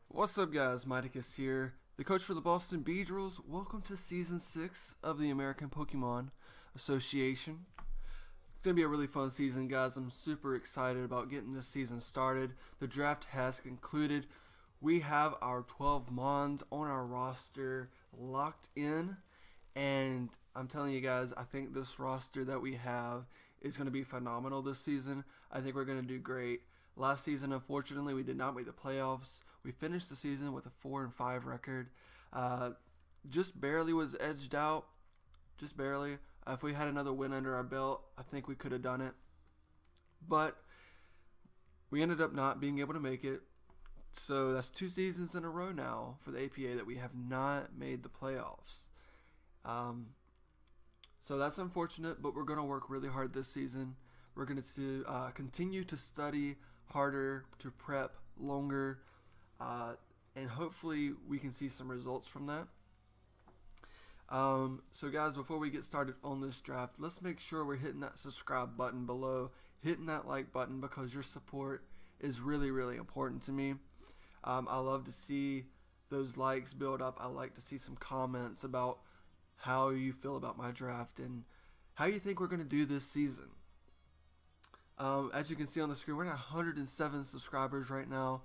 What's up, guys? Miticus here, the coach for the Boston BEEDRILLS. Welcome to Season 6 of the American Pokemon Association. It's going to be a really fun season, guys. I'm super excited about getting this season started. The draft has concluded. We have our 12 Mons on our roster locked in, and I'm telling you guys, I think this roster that we have is going to be phenomenal this season. I think we're going to do great. Last season, unfortunately, we did not make the playoffs. We finished the season with a 4-5 record. Just barely was edged out. Just barely. If we had another win under our belt, I think we could have done it. But we ended up not being able to make it. So that's 2 seasons in a row now for the APA that we have not made the playoffs. So that's unfortunate, but we're going to work really hard this season. We're going to continue to study harder, to prep longer, and hopefully we can see some results from that. So guys, before we get started on this draft, let's make sure we're hitting that subscribe button below, hitting that like button, because your support is really, really important to me. I love to see those likes build up. I like to see some comments about how you feel about my draft and how you think we're going to do this season. As you can see on the screen, we're at 107 subscribers right now.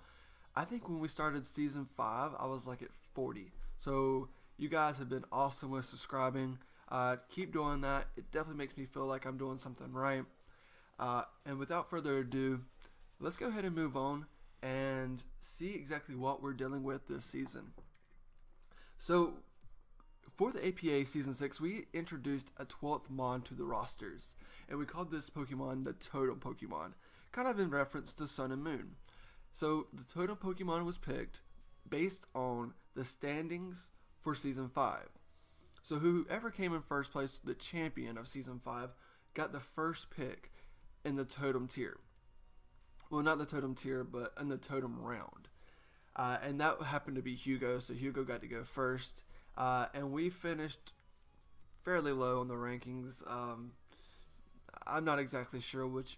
I think when we started season 5, I was like at 40. So you guys have been awesome with subscribing. Keep doing that. It definitely makes me feel like I'm doing something right. And without further ado, let's go ahead and move on and see exactly what we're dealing with this season. So for the APA Season 6, we introduced a 12th Mon to the rosters, and we called this Pokemon the Totem Pokemon, kind of in reference to Sun and Moon. So the Totem Pokemon was picked based on the standings for Season 5. So whoever came in first place, the champion of Season 5, got the first pick in the Totem tier. Well, not the Totem tier, but in the Totem round. And that happened to be Hugo, so Hugo got to go first. And we finished fairly low on the rankings. I'm not exactly sure which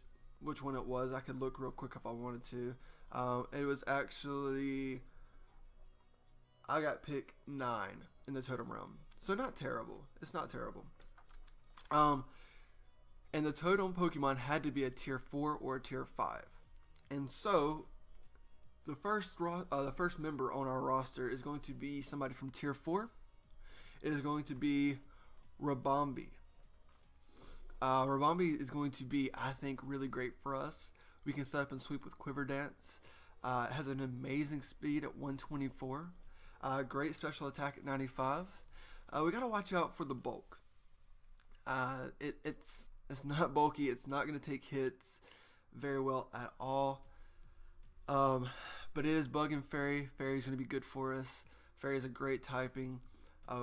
one it was. I could look real quick if I wanted to. It was actually, I got pick 9 in the Totem realm, so not terrible. It's not terrible. And the Totem Pokemon had to be a tier 4 or a tier 5, and so the first member on our roster is going to be somebody from tier 4. It is going to be Rabombi. Rabombi is going to be, I think, really great for us. We can set up and sweep with Quiver Dance. It has an amazing speed at 124. Great special attack at 95. We got to watch out for the bulk. It's not bulky. It's not going to take hits very well at all. But it is Bug and Fairy. Fairy is going to be good for us. Fairy is a great typing.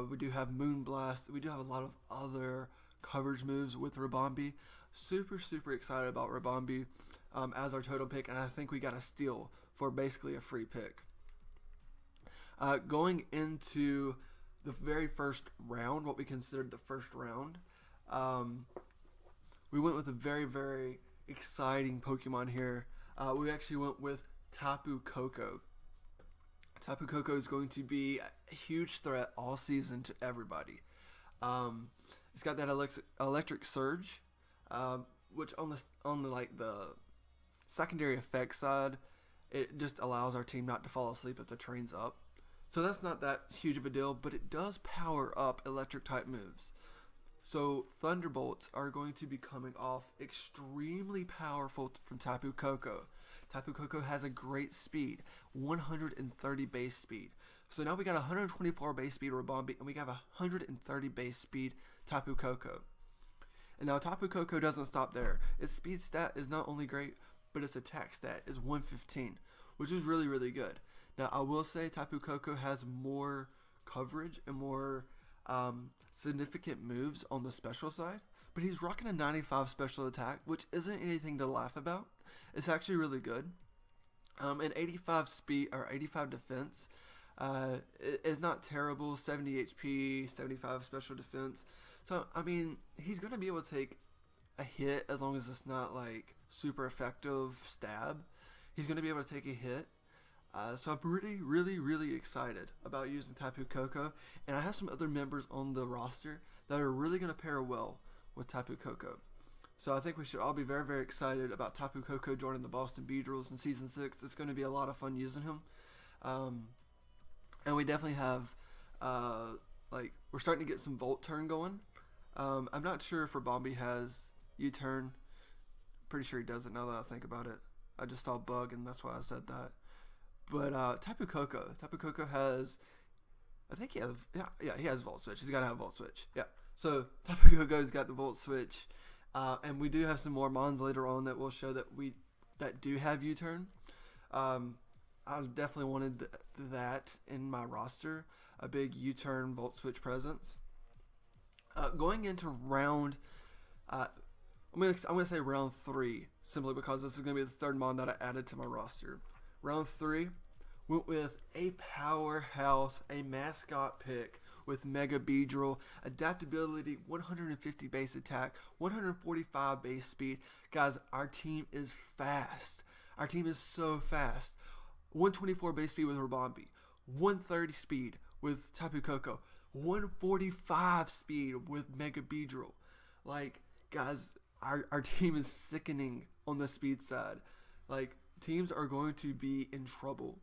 We do have Moonblast. We do have a lot of other coverage moves with Rabombi. Super, super excited about Rabombi as our totem pick, and I think we got a steal for basically a free pick. Going into the very first round, what we considered the first round, we went with a very, very exciting Pokemon here. We actually went with Tapu Koko. Tapu Koko is going to be a huge threat all season to everybody. It's got that electric surge, which on the secondary effect side, it just allows our team not to fall asleep if the train's up. So that's not that huge of a deal, but it does power up electric type moves. So Thunderbolts are going to be coming off extremely powerful from Tapu Koko. Tapu Koko has a great speed, 130 base speed. So now we got 124 base speed Rabombi, and we got 130 base speed Tapu Koko. And now Tapu Koko doesn't stop there. Its speed stat is not only great, but its attack stat is 115, which is really, really good. Now I will say Tapu Koko has more coverage and more significant moves on the special side, but he's rocking a 95 special attack, which isn't anything to laugh about. It's actually really good. And 85 speed or 85 defense is not terrible. 70 HP, 75 special defense. So I mean, he's gonna be able to take a hit as long as it's not like super effective stab. He's going to be able to take a hit. So I'm really excited about using Tapu Koko, and I have some other members on the roster that are really going to pair well with Tapu Koko. So I think we should all be very excited about Tapu Koko joining the Boston BEEDRILLS in Season 6. It's going to be a lot of fun using him. And we definitely have, we're starting to get some Volt Turn going. I'm not sure if Rabombi has U-Turn. Pretty sure he doesn't now that I think about it. I just saw Bug and that's why I said that. But Tapu Koko has, I think he has Volt Switch. He's got to have Volt Switch. Yeah. So Tapu Koko's got the Volt Switch. And we do have some more Mons later on that will show that do have U-Turn. I definitely wanted that in my roster, a big U-Turn Volt Switch presence. Going into round, I'm gonna say round 3, simply because this is gonna be the third Mon that I added to my roster. Round 3 went with a powerhouse, a mascot pick with Mega BEEDRILL, adaptability, 150 base attack, 145 base speed. Guys, our team is fast. Our team is so fast. 124 base speed with Rabombi, 130 speed with Tapu Koko, 145 speed with Mega BEEDRILL. Like, guys, our team is sickening on the speed side. Like, teams are going to be in trouble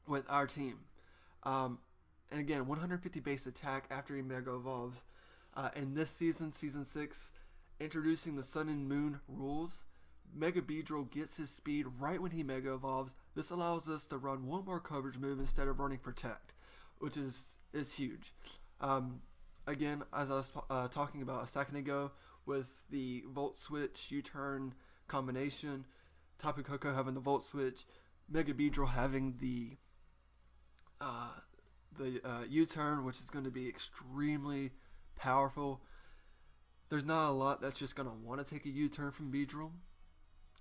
with our team. And again, 150 base attack after he Mega Evolves. In this season, Season 6, introducing the Sun and Moon rules, Mega BEEDRILL gets his speed right when he Mega Evolves. This allows us to run one more coverage move instead of running Protect, which is huge. Again, as I was talking about a second ago, with the Volt Switch U-Turn combination, Tapu Koko having the Volt Switch, Mega BEEDRILL having the U-Turn, which is going to be extremely powerful. There's not a lot that's just going to want to take a U-Turn from BEEDRILL.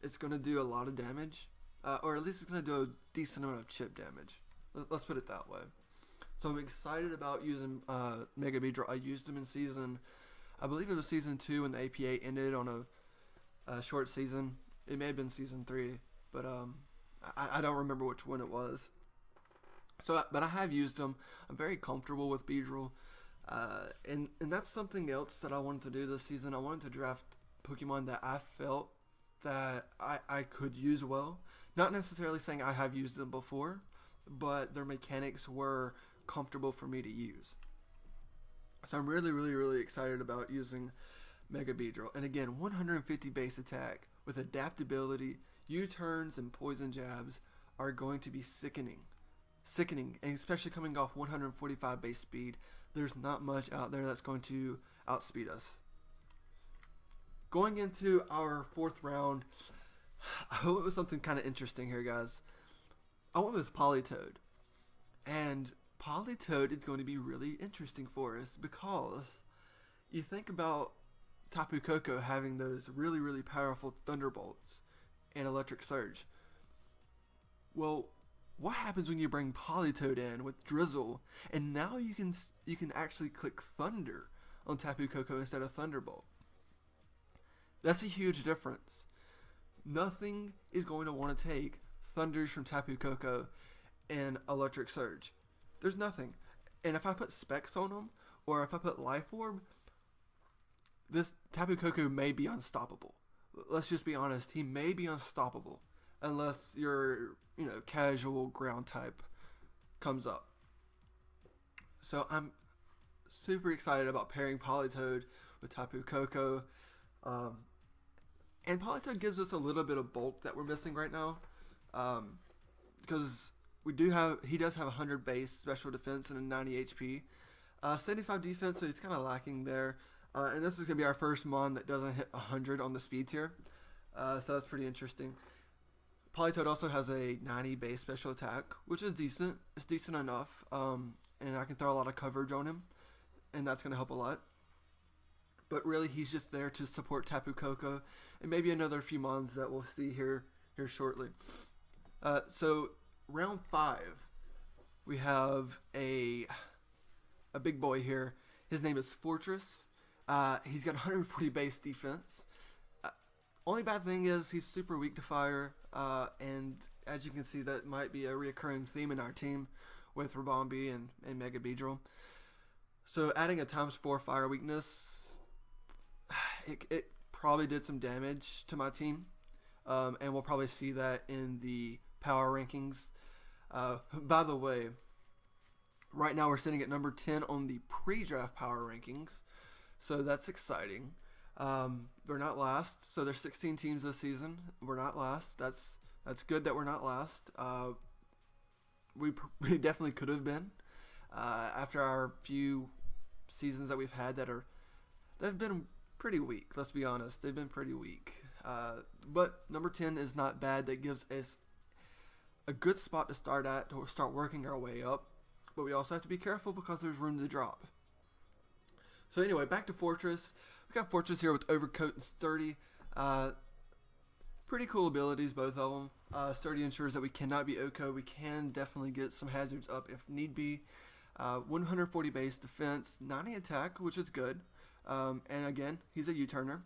It's going to do a lot of damage, or at least it's going to do a decent amount of chip damage. Let's put it that way. So I'm excited about using Mega BEEDRILL. I used him in season, I believe it was season 2 when the APA ended on a short season. It may have been season 3, but I don't remember which one it was. So, but I have used him. I'm very comfortable with BEEDRILL, and that's something else that I wanted to do this season. I wanted to draft Pokemon that I felt that I could use well. Not necessarily saying I have used them before, but their mechanics were comfortable for me to use. So I'm really excited about using Mega BEEDRILL. And again, 150 base attack with adaptability, U-turns, and poison jabs are going to be sickening. And especially coming off 145 base speed, there's not much out there that's going to outspeed us. Going into our 4th round, I went with something kind of interesting here, guys. I went with Politoed. And Politoed is going to be really interesting for us because you think about Tapu Koko having those really powerful Thunderbolts and Electric Surge. Well, what happens when you bring Politoed in with Drizzle, and now you can actually click Thunder on Tapu Koko instead of Thunderbolt? That's a huge difference. Nothing is going to want to take Thunders from Tapu Koko and Electric Surge. There's nothing. And if I put Specs on him, or if I put Life Orb, this Tapu Koko may be unstoppable. Let's just be honest. He may be unstoppable unless your casual ground type comes up. So I'm super excited about pairing Politoed with Tapu Koko. And Politoed gives us a little bit of bulk that we're missing right now, because he does have 100 base special defense and a 90 HP, 75 defense, so he's kind of lacking there. And this is gonna be our first Mon that doesn't hit 100 on the speed tier, so that's pretty interesting. Politoed also has a 90 base special attack, which is decent. It's decent enough, and I can throw a lot of coverage on him, and that's gonna help a lot. But really, he's just there to support Tapu Koko and maybe another few Mons that we'll see here shortly. So round 5, we have a big boy here. His name is Fortress. He's got 140 base defense, Only bad thing is he's super weak to fire, and as you can see, that might be a reoccurring theme in our team with Rabombi and Mega Beedrill. So adding a ×4 fire weakness, it probably did some damage to my team, and we'll probably see that in the power rankings. By the way, right now we're sitting at number 10 on the pre-draft power rankings, so that's exciting. We're not last, so there's 16 teams this season. We're not last. That's good that we're not last. We definitely could have been after our few seasons that we've had they've been pretty weak. Let's be honest, they've been pretty weak. But number 10 is not bad. That gives us a good spot to start at, to start working our way up. But we also have to be careful because there's room to drop. So anyway, back to Fortress. We got Fortress here with Overcoat and Sturdy. Pretty cool abilities, both of them. Sturdy ensures that we cannot be OHKO. We can definitely get some hazards up if need be. 140 base defense, 90 attack, which is good. And again, he's a U-turner,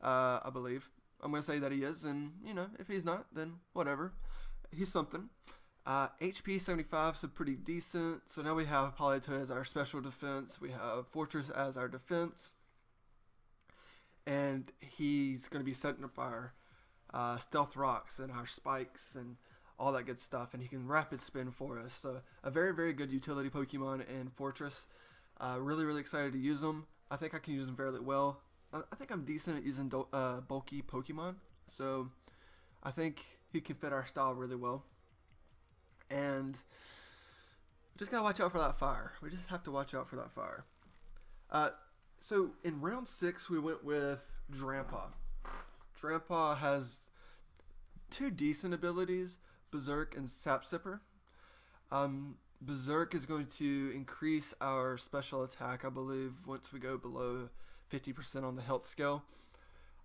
I believe. I'm going to say that he is, and if he's not, then whatever. He's something. HP 75, so pretty decent. So now we have Politoed as our special defense. We have Fortress as our defense. And he's going to be setting up our stealth rocks and our spikes and all that good stuff. And he can rapid spin for us. So a very, very good utility Pokemon in Fortress. Really, really excited to use him. I think I can use him fairly well. I think I'm decent at using bulky Pokemon. So I think he can fit our style really well. And just gotta watch out for that fire. We just have to watch out for that fire. So in round 6, we went with Drampa. Drampa has 2 decent abilities, Berserk and Sap Sipper. Berserk is going to increase our special attack, I believe, once we go below 50% on the health scale.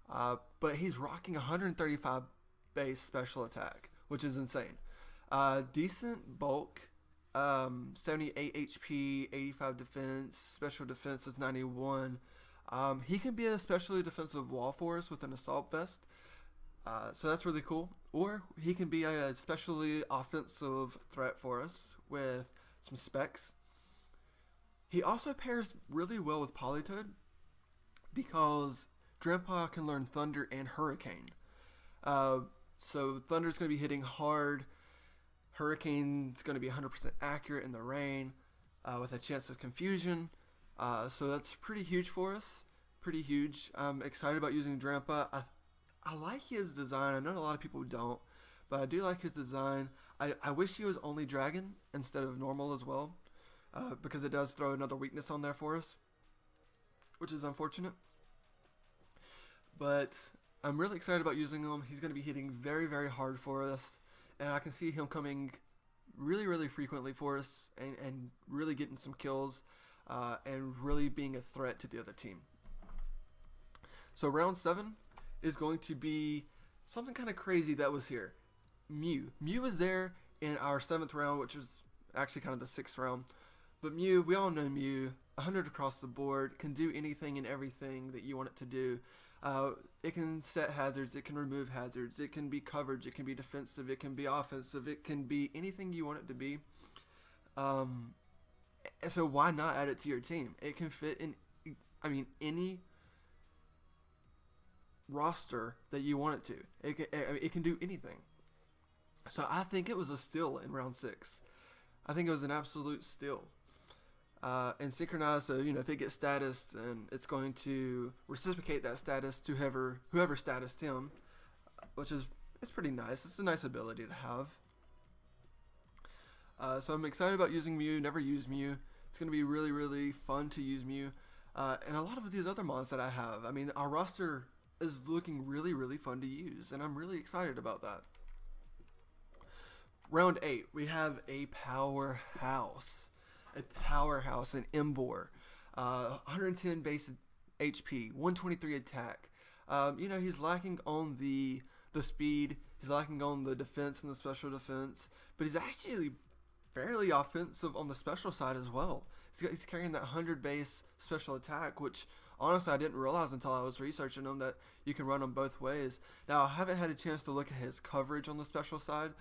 But he's rocking 135 base special attack, which is insane. Decent bulk, 78 HP, 85 defense, special defense is 91. He can be a specially defensive wall for us with an assault vest, so that's really cool. Or he can be a specially offensive threat for us with some specs. He also pairs really well with Politoed because Drampa can learn Thunder and Hurricane. So Thunder's going to be hitting hard. Hurricane's going to be 100% accurate in the rain with a chance of confusion. So that's pretty huge for us. Pretty huge. I'm excited about using Drampa. I like his design. I know a lot of people don't, but I do like his design. I wish he was only Dragon instead of normal as well, because it does throw another weakness on there for us, which is unfortunate. But I'm really excited about using him. He's going to be hitting very, very hard for us. And I can see him coming really, really frequently for us and really getting some kills and really being a threat to the other team. So round 7 is going to be something kind of crazy that was here. Mew. Mew is there in our 7th round, which was actually kind of the 6th round. But Mew, we all know Mew, 100 across the board, can do anything and everything that you want it to do. It can set hazards, it can remove hazards, it can be coverage, it can be defensive, it can be offensive, it can be anything you want it to be. And so why not add it to your team? It can fit in, any roster that you want it to. It can do anything. So I think it was a steal in round 6. I think it was an absolute steal. And Synchronize, so if it gets status, then it's going to reciprocate that status to whoever statused him, which is pretty nice. It's a nice ability to have. So I'm excited about using Mew. Never used Mew. It's going to be really, really fun to use Mew. And a lot of these other mons that I have. Our roster is looking really, really fun to use, and I'm really excited about that. Round 8, we have a powerhouse. A powerhouse in Embor. 110 base HP, 123 attack. He's lacking on the speed, he's lacking on the defense and the special defense, but he's actually fairly offensive on the special side as well. He's carrying that 100 base special attack, which honestly I didn't realize until I was researching him that you can run them both ways. Now I haven't had a chance to look at his coverage on the special side,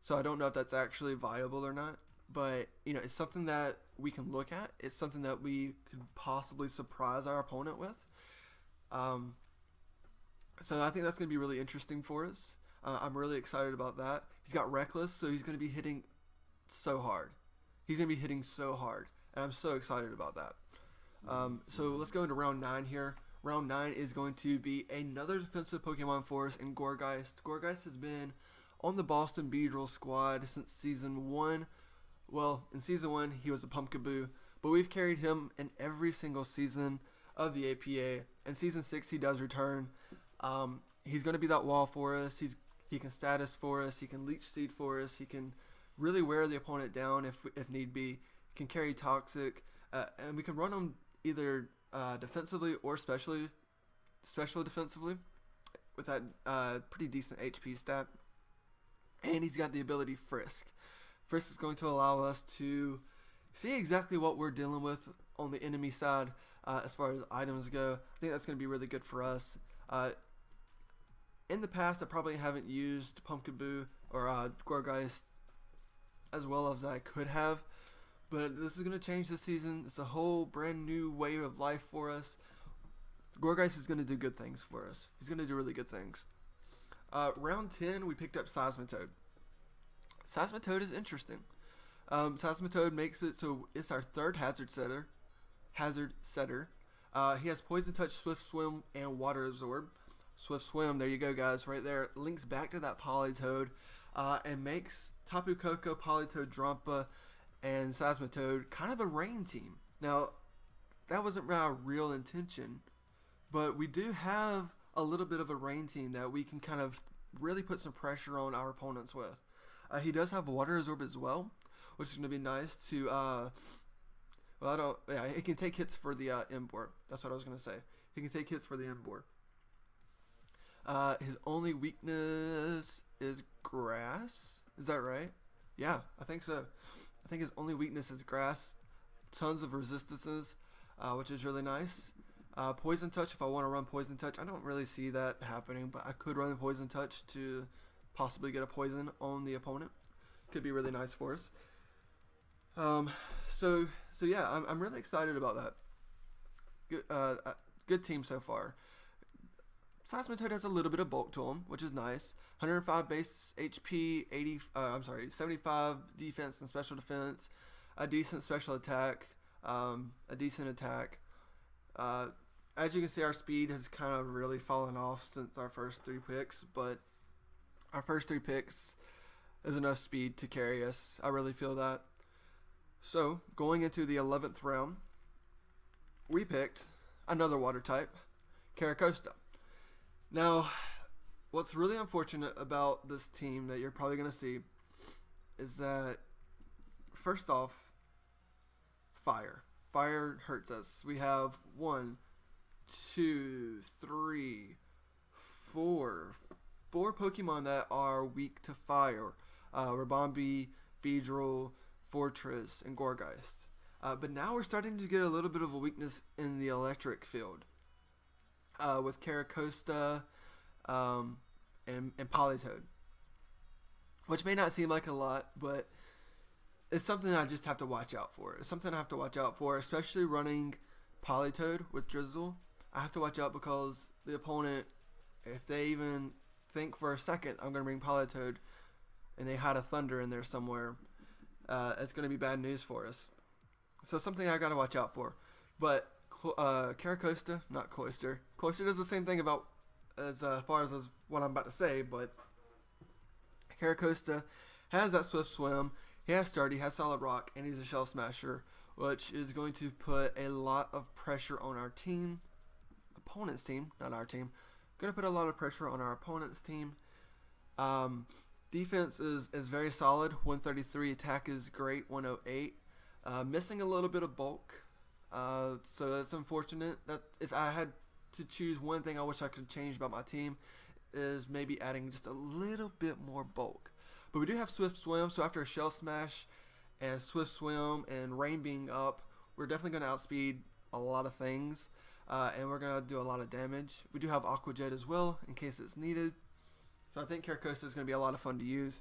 so I don't know if that's actually viable or not. But it's something that we can look at. It's something that we could possibly surprise our opponent with. So I think that's going to be really interesting for us. I'm really excited about that. He's got Reckless, so he's going to be hitting so hard. He's going to be hitting so hard, and I'm so excited about that. So let's go into round 9 here. Round 9 is going to be another defensive Pokemon for us in Gourgeist. Gourgeist has been on the Boston BEEDRILLS squad since Season 1. Well, in Season 1, he was a Pumpkaboo, but we've carried him in every single season of the APA. In Season 6, he does return. He's going to be that wall for us. He can status for us. He can leech seed for us. He can really wear the opponent down if need be. He can carry Toxic, and we can run him either defensively or special defensively with that pretty decent HP stat. And he's got the ability Frisk. Frisk is going to allow us to see exactly what we're dealing with on the enemy side as far as items go. I think that's going to be really good for us. In the past, I probably haven't used Pumpkaboo or Gourgeist as well as I could have, but this is going to change this season. It's a whole brand new way of life for us. Gourgeist is going to do good things for us. He's going to do really good things. Round 10, we picked up Seismitoad. Seismitoad is interesting. Seismitoad makes it so it's our third hazard setter. He has Poison Touch, Swift Swim, and Water Absorb. Swift Swim, there you go, guys, right there. Links back to that Politoed and makes Tapu Koko, Politoed, Drampa, and Seismitoad kind of a rain team. Now, that wasn't our real intention, but we do have a little bit of a rain team that we can kind of really put some pressure on our opponents with. He does have Water Absorb as well, which is going to be nice to, he can take hits for the Emboar. That's what I was going to say. He can take hits for the Emboar. His only weakness is grass. Is that right? Yeah, I think so. I think his only weakness is grass. Tons of resistances, which is really nice. Poison Touch, if I want to run Poison Touch. I don't really see that happening, but I could run Poison Touch to possibly get a poison on the opponent. Could be really nice for us. So yeah, I'm really excited about that. Good team so far. Seismitoad has a little bit of bulk to him, which is nice. 105 base HP, 75 defense and special defense, a decent special attack, a decent attack. As you can see, our speed has kind of really fallen off since our first 3 picks, but our first 3 picks is enough speed to carry us. I really feel that. So, going into the 11th round, we picked another water type, Caracosta. Now, what's really unfortunate about this team that you're probably going to see is that, first off, fire. Fire hurts us. We have 1, 2, 3, 4 Pokemon that are weak to fire. Rabombi, Beedrill, Fortress, and Gourgeist. But now we're starting to get a little bit of a weakness in the electric field. With Caracosta and Politoed. Which may not seem like a lot, but it's something I just have to watch out for. It's something I have to watch out for, especially running Politoed with Drizzle. I have to watch out because the opponent, if they even think for a second I'm going to bring Politoed and they hide a Thunder in there somewhere, it's going to be bad news for us. So something I got to watch out for. But Caracosta, not Cloyster. Cloyster does the same thing about as far as what I'm about to say, but Caracosta has that Swift Swim. He has Sturdy, has Solid Rock, and he's a Shell Smasher, which is going to put a lot of pressure on our team. Opponent's team, not our team. Going to put a lot of pressure on our opponent's team. Defense is very solid. 133. Attack is great. 108. Missing a little bit of bulk. So that's unfortunate. That if I had to choose one thing I wish I could change about my team is maybe adding just a little bit more bulk. But we do have Swift Swim, so after a Shell Smash and Swift Swim and Rain being up, we're definitely going to outspeed a lot of things, and we're going to do a lot of damage. We do have Aqua Jet as well in case it's needed. So I think Carcosa is going to be a lot of fun to use.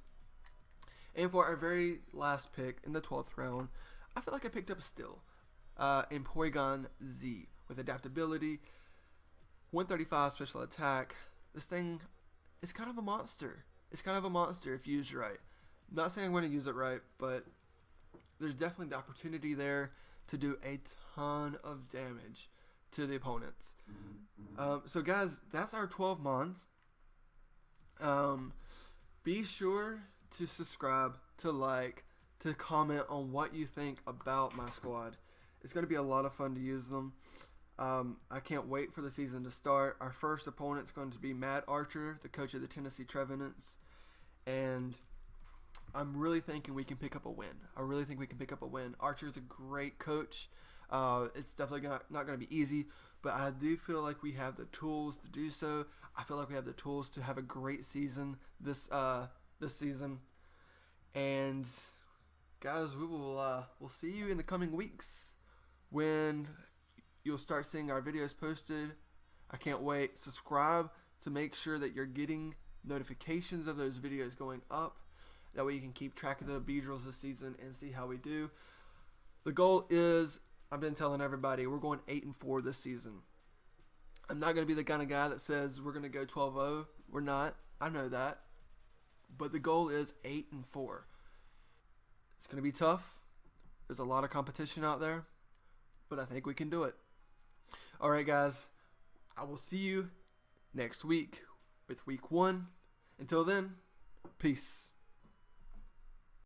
And for our very last pick in the 12th round, I feel like I picked up a steal in Porygon Z with adaptability, 135 special attack. This thing is kind of a monster. It's kind of a monster if used right. Not saying I'm going to use it right, but there's definitely the opportunity there to do a ton of damage to the opponents. So guys, that's our 12 mons. Be sure to subscribe, to like, to comment on what you think about my squad. It's going to be a lot of fun to use them. I can't wait for the season to start. Our first opponent is going to be Matt Archer, the coach of the Tennessee Trevenants, and I'm really thinking we can pick up a win. I really think we can pick up a win. Archer's a great coach. It's definitely not going to be easy, but I do feel like we have the tools to do so. I feel like we have the tools to have a great season this season. And guys, we'll see you in the coming weeks when you'll start seeing our videos posted. I can't wait. Subscribe to make sure that you're getting notifications of those videos going up. That way you can keep track of the BEEDRILLS this season and see how we do. The goal is, I've been telling everybody, we're going 8-4 this season. I'm not going to be the kind of guy that says we're going to go 12-0. We're not. I know that. But the goal is 8-4. It's going to be tough. There's a lot of competition out there. But I think we can do it. Alright guys. I will see you next week with week 1. Until then, peace.